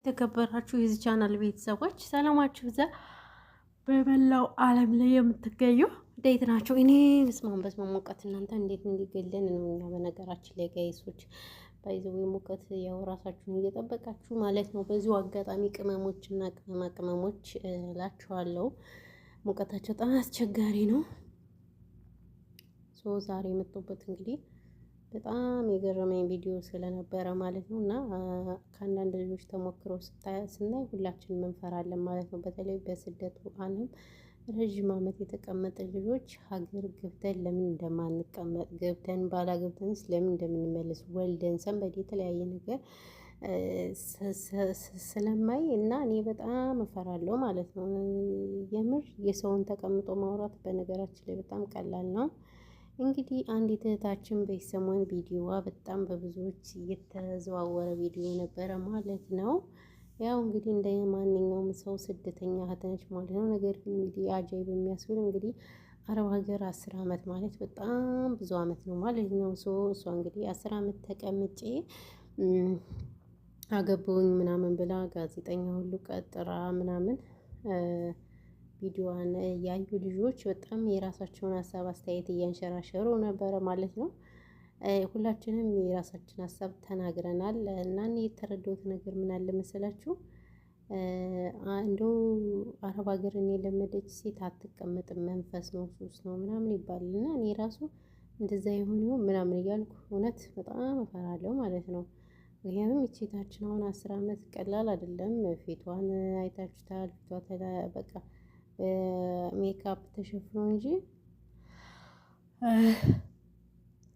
የተከበራችሁ የዚህ ቻናል ቤተሰቦች ሰላማችሁ ብዛ በመላው ዓለም ላይ የምትገኙ እንዴት ናቸው? እኔ በስመ አብ ሙቀት እናንተ እንዴት እንዲገለን ነው። እኛ በነገራችን ላይ ጋይሶች ባይዘው ሙቀት ያው ራሳችሁን እየጠበቃችሁ ማለት ነው። በዚሁ አጋጣሚ ቅመሞች እና ቅመማ ቅመሞች እላችኋለሁ ሙቀታቸው በጣም አስቸጋሪ ነው። ዛሬ የመጣሁበት እንግዲህ በጣም የገረመኝ ቪዲዮ ስለነበረ ማለት ነው። እና ከአንዳንድ ልጆች ተሞክሮ ስናይ ሁላችንም እንፈራለን ማለት ነው። በተለይ በስደቱ ዓለም ረዥም ዓመት የተቀመጠ ልጆች ሀገር ገብተን ለምን እንደማንቀመጥ ገብተን ባላገብተንስ ለምን እንደምንመለስ ወልደን ሰንበድ የተለያየ ነገር ስለማይ እና እኔ በጣም እፈራለሁ ማለት ነው። የምር የሰውን ተቀምጦ ማውራት በነገራችን ላይ በጣም ቀላል ነው። እንግዲህ አንዲት እህታችን በሰሞን ቪዲዮዋ በጣም በብዙዎች የተዘዋወረ ቪዲዮ ነበረ ማለት ነው። ያው እንግዲህ እንደ ማንኛውም ሰው ስደተኛ እህት ነች ማለት ነው። ነገር ግን እንግዲህ አጃይብ የሚያስብል እንግዲህ አረብ ሀገር 10 አመት ማለት በጣም ብዙ አመት ነው ማለት ነው። እሷ እንግዲህ 10 አመት ተቀምጬ አገባሁኝ ምናምን ብላ ጋዜጠኛ ሁሉ ቀጥራ ምናምን ቪዲዮዋን ያዩ ልጆች በጣም የራሳቸውን ሀሳብ አስተያየት እያንሸራሸሩ ነበረ ማለት ነው። ሁላችንም የራሳችን ሀሳብ ተናግረናል እና እኔ የተረዳሁት ነገር ምን አለ መሰላችሁ? እንደው አረብ ሀገርን የለመደች ሴት አትቀመጥም መንፈስ ነው ሱስ ነው ምናምን ይባላል። እና እኔ ራሱ እንደዛ የሆነው ምናምን እያልኩ እውነት በጣም እፈራለሁ ማለት ነው። ምክንያቱም ይቺ እህታችን አሁን 10 አመት ቀላል አይደለም። ፊቷን አይታችሁታል። ፊቷ በቃ ሜካፕ ተሸፍኖ እንጂ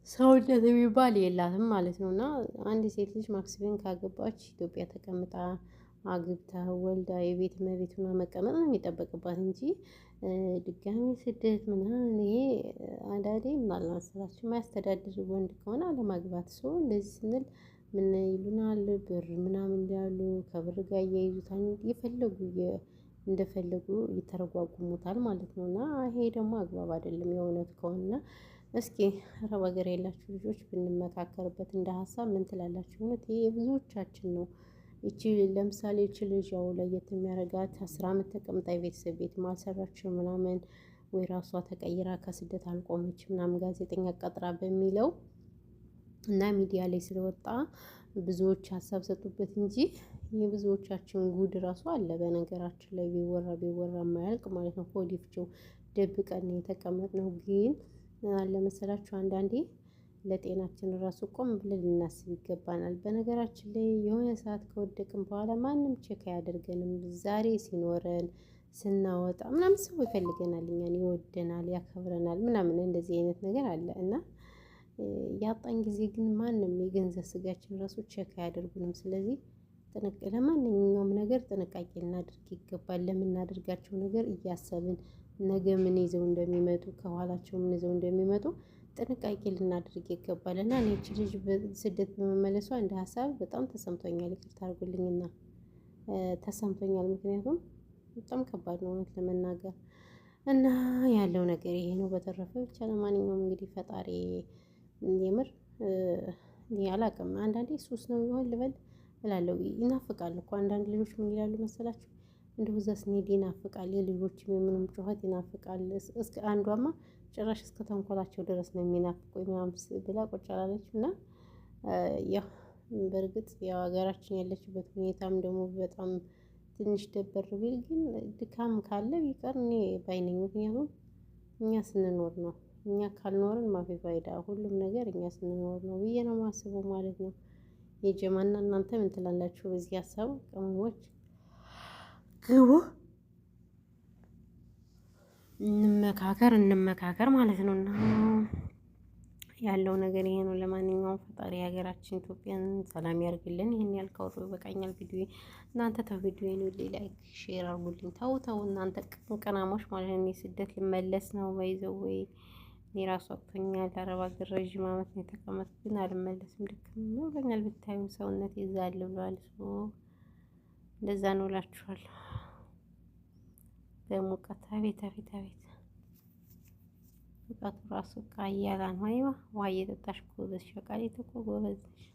ሰውነት የሚባል የላትም ማለት ነው። እና አንድ ሴት ልጅ ማክሲመም ካገባች ኢትዮጵያ ተቀምጣ አግብታ ወልዳ የቤት እመቤት ሆና መቀመጥ ነው የሚጠበቅባት እንጂ ድጋሚ ስደት ምናምን ይሄ አንዳንዴ ምናልባት መሰላችሁ የማያስተዳድር ወንድ ከሆነ አለማግባት ሰው እንደዚህ ስንል ምን ይሉናል ብር ምናምን ያሉ ከብር ጋር እያይዙታል የፈለጉ እንደፈለጉ ይተረጓጉሙታል ማለት ነው። እና ይሄ ደግሞ አግባብ አይደለም። የእውነት ከሆነ እስኪ አረብ ሀገር ያላችሁ ልጆች ብንመካከርበት እንደ ሀሳብ ምን ትላላችሁ? እውነት ይሄ የብዙዎቻችን ነው። ይቺ ለምሳሌ ይቺ ልጅ ያው ለየት የሚያደርጋት 10 አመት ተቀምጣ የቤተሰብ ቤት ማልሰራችው ምናምን ወይ ራሷ ተቀይራ ከስደት አልቆመች ምናምን ጋዜጠኛ ቀጥራ በሚለው እና ሚዲያ ላይ ስለወጣ ብዙዎች ሀሳብ ሰጡበት እንጂ የብዙዎቻችን ጉድ ራሱ አለ። በነገራችን ላይ ቢወራ የማያልቅ ማለት ነው። ሆዲፍቸው ደብቀን የተቀመጥነው ግን አለ መሰላችሁ አንዳንዴ ለጤናችን ራሱ ቆም ብለን ልናስብ ይገባናል። በነገራችን ላይ የሆነ ሰዓት ከወደቅን በኋላ ማንም ቼክ አያደርገንም። ዛሬ ሲኖረን ስናወጣ ምናምን ሰው ይፈልገናል፣ እኛን ይወደናል፣ ያከብረናል ምናምን እንደዚህ አይነት ነገር አለ እና ያጣን ጊዜ ግን ማንም የገንዘብ ስጋችን ራሱ ቼክ አያደርጉንም። ስለዚህ ለማንኛውም ነገር ጥንቃቄ ልናደርግ ይገባል። ለምናደርጋቸው ነገር እያሰብን ነገ ምን ይዘው እንደሚመጡ ከኋላቸው ምን ይዘው እንደሚመጡ ጥንቃቄ ልናደርግ ይገባል። እና እኔ እቺ ልጅ ስደት በመመለሷ እንደ ሀሳብ በጣም ተሰምቶኛል። ይቅርታ አድርጉልኝና ተሰምቶኛል። ምክንያቱም በጣም ከባድ ነው እውነት ለመናገር እና ያለው ነገር ይሄ ነው። በተረፈ ብቻ ለማንኛውም እንግዲህ ፈጣሪ የምር አላውቅም። አንዳንዴ ሱስ ነው ይሆን ልበል እላለሁ። ይናፍቃል እኮ አንዳንድ ልጆች ምን ይላሉ መሰላችሁ? እንደው እዛ ስንሄድ ይናፍቃል፣ የልጆችም የምንም ጩኸት ይናፍቃል። እስከ አንዷማ ጭራሽ እስከ ተንኮላቸው ድረስ ነው የሚናፍቁኝ ምናምን ብላ ቁጭ አላለች። እና ያው በእርግጥ ያው ሀገራችን ያለችበት ሁኔታም ደግሞ በጣም ትንሽ ደበር ቢል ግን ድካም ካለ ቢቀር እኔ ባይ ነኝ። ምክንያቱም እኛ ስንኖር ነው፣ እኛ ካልኖርን ማፊ ፋይዳ፣ ሁሉም ነገር እኛ ስንኖር ነው ብዬ ነው የማስበው ማለት ነው። የጀማና እናንተ ምን ትላላችሁ በዚህ ሀሳብ? ቅመሞች ግቡ፣ እንመካከር ማለት ነው። እና ያለው ነገር ይሄ ነው። ለማንኛውም ፈጣሪ ሀገራችን ኢትዮጵያን ሰላም ያርግልን። ይሄን ያልከው ይበቃኛል። ቪዲዮ እናንተ ተው፣ ቪዲዮ ነው ላይክ ሼር አርጉልኝ። ተው እናንተ ቅንቅናሞች ማለት ነው። ስደት ልመለስ ነው ወይዘው ወይ እኔ ራሱ አጥቶኛል። አረብ ሀገር ረዥም አመት ነው የተቀመጥኩት ግን አልመለስም። ድክም ብሎኛል። ብታዩ ሰውነት ይዛል ብሏል። እንደዛ ነው እላችኋለሁ። በሙቀት አቤት ሙቀቱ ራሱ ቃያላ ነው። አይዋ ውሃ እየጠጣሽ ጎበዝ ሸቃሊት እኮ ጎበዝ ነሽ።